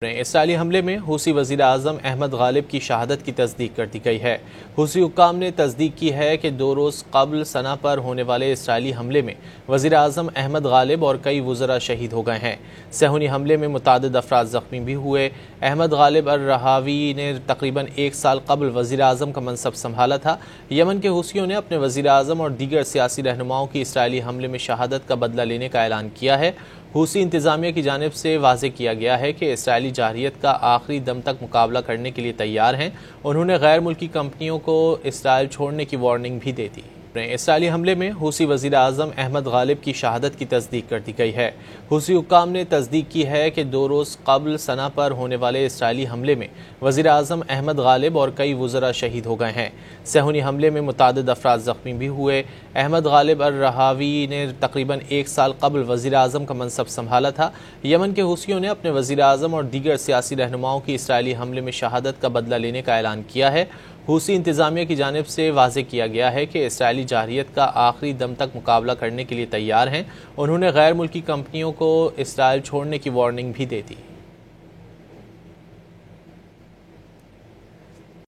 Israeli हमले में Houthi वज़ीर आज़म अहमद गालिब की शहादत की तस्दीक कर दी गई है। हूसी हुक्काम ने तस्दीक की है कि 2 रोज़ कबल सना पर होने वाले इसराइली हमले में वज़ीर आज़म अहमद गालिब और कई वज़रा शहीद हो गए हैं। सेहूनी हमले में मुतादिद अफराद ज़ख्मी भी हुए। अहमद गालिब अल रहावी ने तकरीबन 1 साल कबल वज़ीर आज़म का मनसब संभाला था। यमन के हूसियों ने अपने वज़ीर आज़म और दीगर सियासी रहनुमाओं की इसराइली हमले में शहादत का बदला लेने का ऐलान किया है। हूसी इंतज़ामिया की जानिब से वाज़े किया गया है कि इसराइली जारहियत का आखिरी दम तक मुकाबला करने के लिए तैयार हैं। उन्होंने गैर मुल्की कंपनियों को इसराइल छोड़ने की वार्निंग भी दे दी। इसराइली हमले में हूसी वज़ीर आज़म अहमद गालिब की शहादत की तस्दीक कर दी गई है। हूसी हुक्काम ने तस्दीक की है कि 2 रोज़ कबल सना पर होने वाले इसराइली हमले में वज़ीर आज़म अहमद गालिब और कई वज़रा शहीद हो गए हैं। सेहूनी हमले में मुतादिद अफराद ज़ख्मी भी हुए। अहमद गालिब अल रहावी ने तकरीबन 1 साल कबल वज़ीर आज़म का मनसब संभाला था। यमन के हूसियों ने अपने वज़ीर आज़म और दीगर सियासी रहनुमाओं की इसराइली हमले में शहादत का बदला लेने का ऐलान किया है। हूसी इंतज़ामिया की जानिब से वाज़े किया गया है कि इसराइली जारहियत का आखिरी दम तक मुकाबला करने के लिए तैयार हैं। उन्होंने गैर मुल्की कंपनियों को इसराइल छोड़ने की वार्निंग भी दे दी।